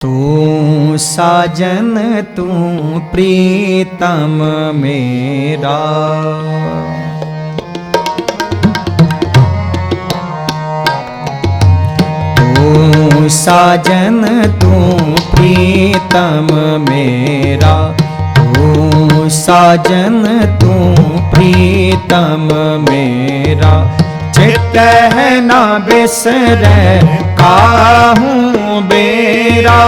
तू साजन तू प्रीतम मेरा, तू साजन तू प्रीतम मेरा, तू साजन तू प्रीतम मेरा। चित है ना बिसरै काहूँ बेरा,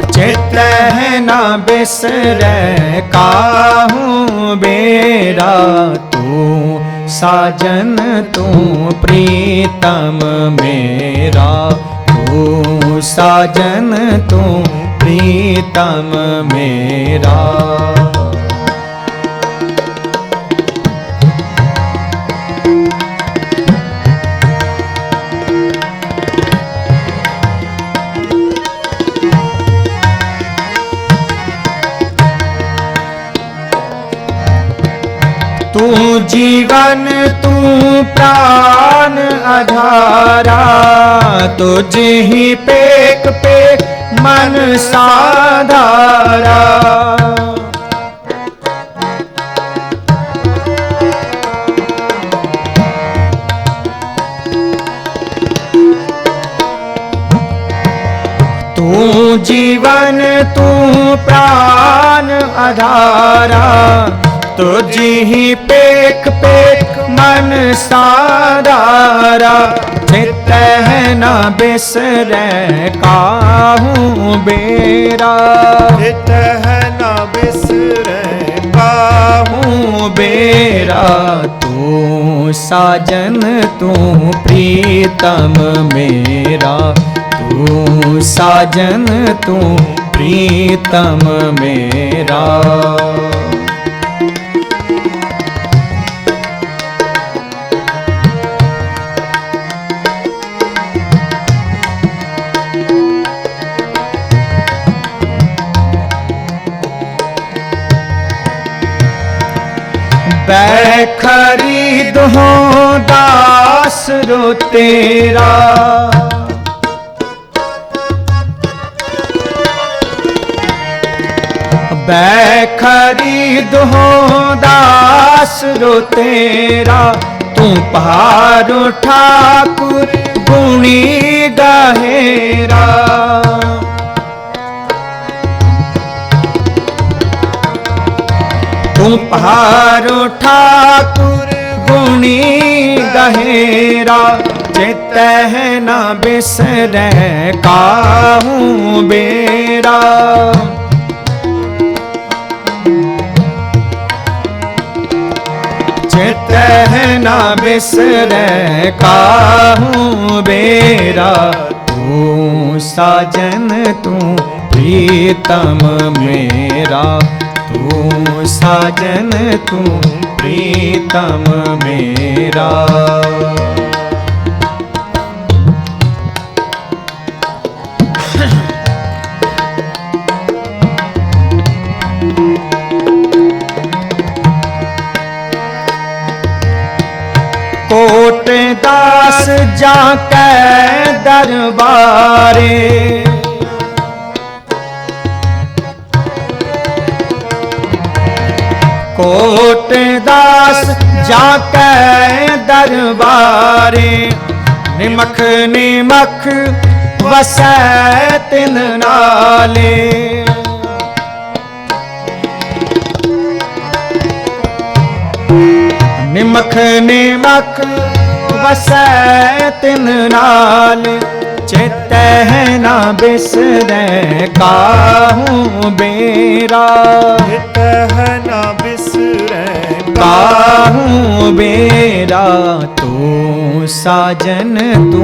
चित है ना बिसरै काहूँ बेरा। तू साजन तू प्रीतम मेरा, तू साजन तू प्रीतम मेरा। तू जीवन तू प्राण आधारा, तुझ ही पेक पे मन साधारा। तू जीवन तू प्राण आधारा, तुझ ही पेक पेक मन साधारा। चित है ना बिसरै काहूँ बेरा, चित है ना बिसरै काहूँ बेरा। तू साजन तू प्रीतम मेरा, तू साजन तू प्रीतम मेरा। खरीद हो दास रो तेरा, खरीद हो दास रो तेरा। तू पहाड़ो ठाकुर गुणी गहेरा, तू पहाड़ो ठाकुर गुणी गहेरा। चित है ना बिसरै काहूँ बेरा, चित है ना बिसरै काहूँ बेरा। तू साजन तू प्रीतम मेरा, तू साजन तू प्रीतम मेरा। कोट दास जाके दरबारे, कोट दास जाके दरबारे। निमख निमख वसै तिन नाले, निमख निमख वसै तिन नाले। चित है ना बिसरै काहूँ बेरा, चित है ना बिसरै काहूँ बेरा। तू साजन तू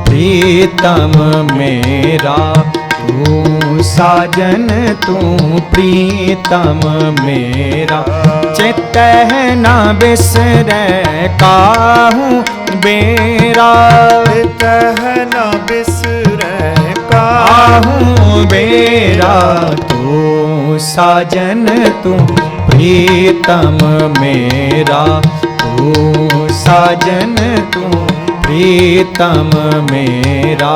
प्रीतम मेरा, तू साजन तू प्रीतम मेरा। चित है ना बिसरै काहूँ बेरा, चित है ना बिसरै काहूँ बेरा। तू साजन तू प्रीतम मेरा, तू साजन तू प्रीतम मेरा।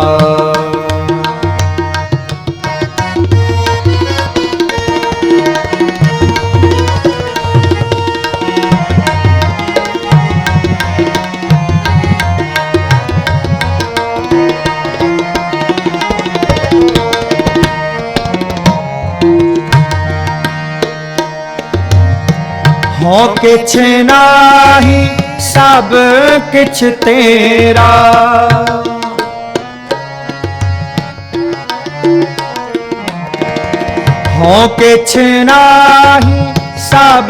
हो किछ नाही सब किछ तेरा, हो किछ नाही सब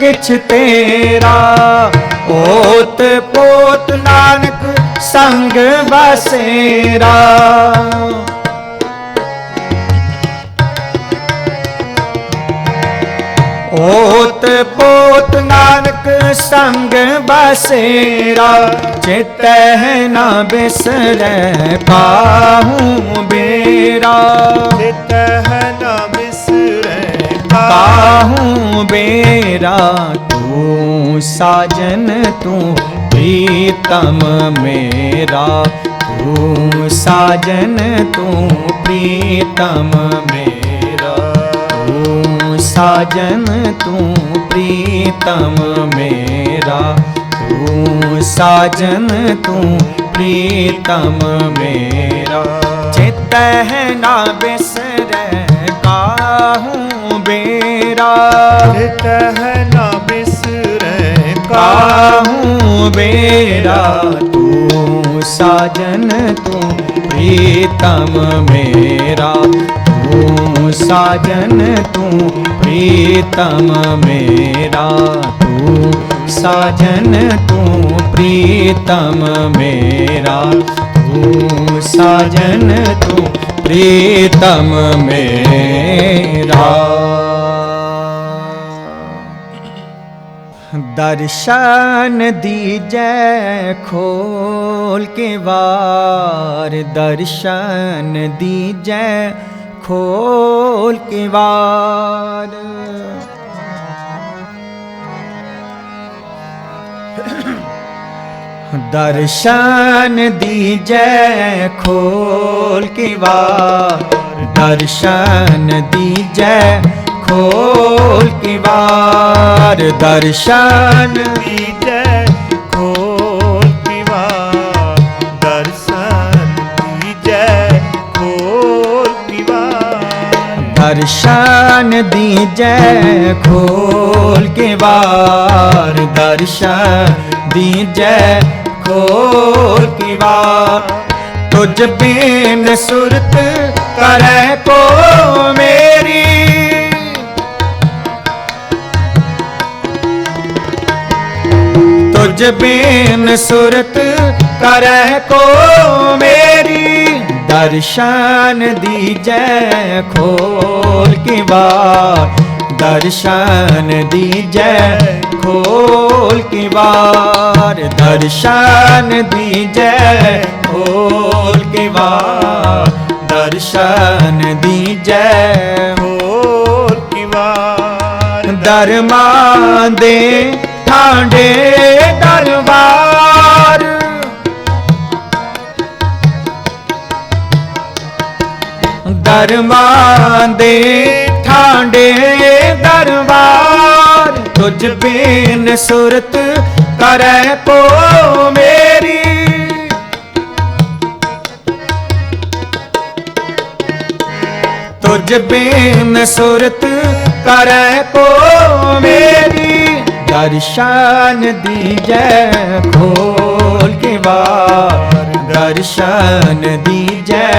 किछ तेरा। ओत पोत नानक संग बसेरा, ओत पोत नानक संग बसेरा। चितह न बिसरै काहू बेरा, चितह न बिसरै काहू बेरा। तू साजन तू प्रीतम मेरा, तू साजन तू प्रीतम मेरा। तू साजन तू प्रीतम मेरा, तू साजन तू प्रीतम मेरा। चितह न बिसरै काहू बेरा, चितह न बिसरै काहू बेरा। तू साजन तू प्रीतम मेरा, तू साजन तू प्रीतम मेरा। तू साजन तू प्रीतम मेरा, तू साजन तू प्रीतम मेरा। दर्शन दीजै खोल के वार, दर्शन दीजै खोल के वार। दर्शन दीजै खोल के वार, दर्शन दीजै खोल के वार। दर्शन दीजै खोल के वार, दर्शन दीजै खोल के वार। दर्शन दीजै खोल के वार, दर्शन दीजै खोल के वार। तुझ बिन सुरत करै को मेरी, तुझ बिन सुरत करै को मेरी। दर्शन दीजै खोल के वार, दर्शन दीजै खोल के वार। दर्शन दीजै खोल के वार, दर्शन दीजै खोल के वार। दरमा दे ठांडे दरबार, दरमा दे ठांडे दरबार। तुझ बिन सुरत करै को मेरी, तुझ बिन सुरत करै को मेरी। दर्शन दीजै खोल के वार, दर्शन दीजै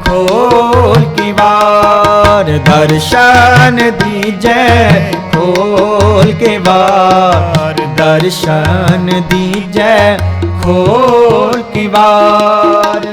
खोल के वार। दर्शन दीजै खोल के वार, दर्शन दीजै खोल के वार।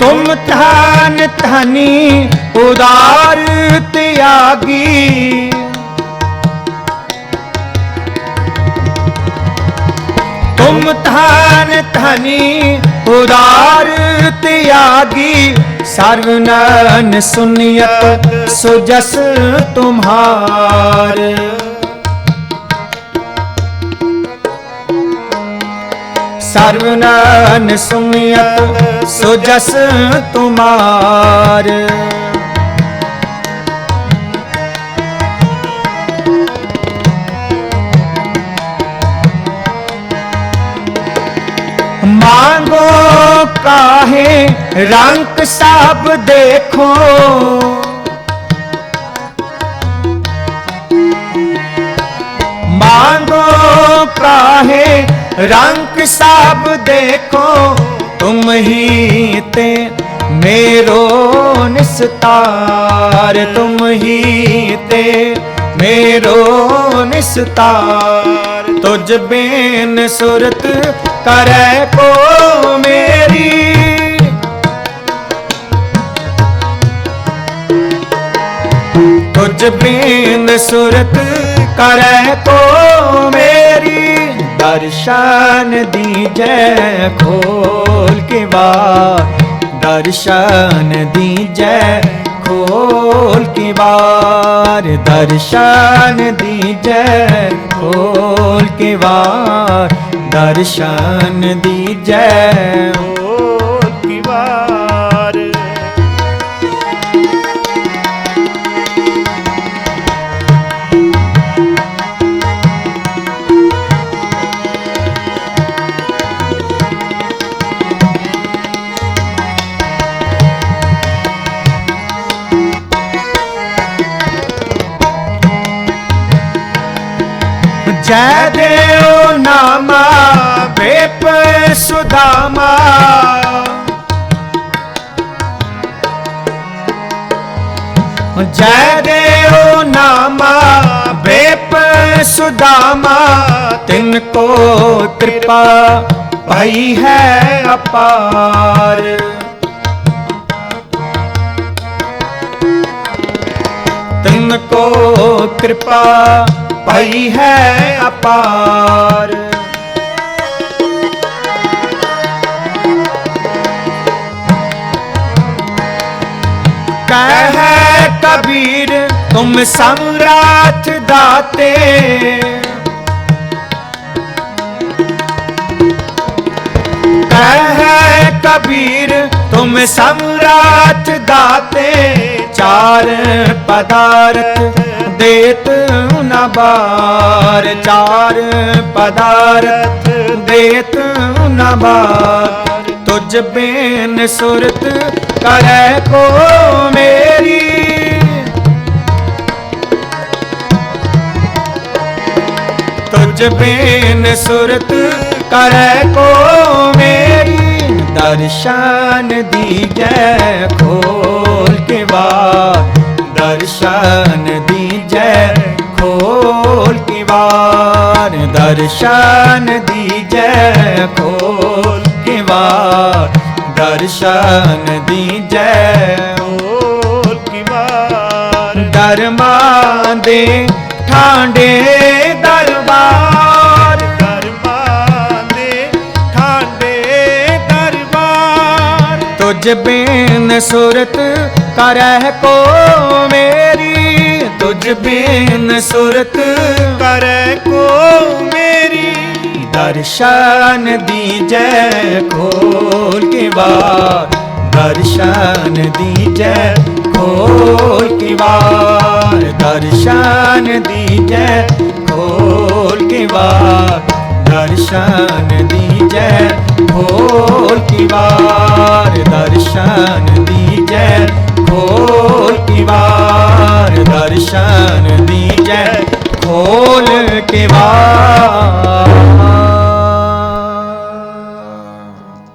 तुम धन धनी उदार त्यागी, तुम धन धनी उदार त्यागी, सर्वनयन सुनियत सुजस तुम्हार। सर्वनयन सुनियत सुजस तुम्हार। मांगो काहे रंग सब देखो, मांगो काहे रंग सब देखो, तुम ही ते मेरो निस्तार, तुम ही ते मेरो निस्तार। तुझ बेन सुरत करे को मेरी, तुझ बेन सुरत करे को मेरी। दर्शन दीजे खोल के बार, दर्शन दीजे खोल के बार, दर्शन दीजे खोल के बार, दर्शन दीजे खोल के बार। जय देव नामा बेप सुदामा, जय देव नामा बेप सुदामा, तिनको कृपा भई है अपार। तिनको कृपा भई है अपार। कह कबीर तुम सम्राट दाते, कह कबीर तुम सम्राट दाते, चार पदार्थ देत न बार, चार पदार्थ देत न बार। तुझ बेन सुरत करे को मेरी, तुझ बेन सुरत करे को मेरी। दर्शन दीजे खोल के बार, दर्शन दीजे खोल के बार, दर्शन दीजे खोल के बार, दर्शन दीजे खोल के बार। दरमा दे ठांडे दरबार, दरमा दे ठांडे दरबार। तुझ बेन सुरत करह को मेरी, तुझ बेन सुरत करे को मेरी। दर्शन दीजे खोल के बार, दर्शन दीजे खोल के बार, दर्शन दीजे खोल के बार, दर्शन दीजे खोल के बार, दर्शन दीजे खोल के बार, दर्शन दीजे खोल के बार।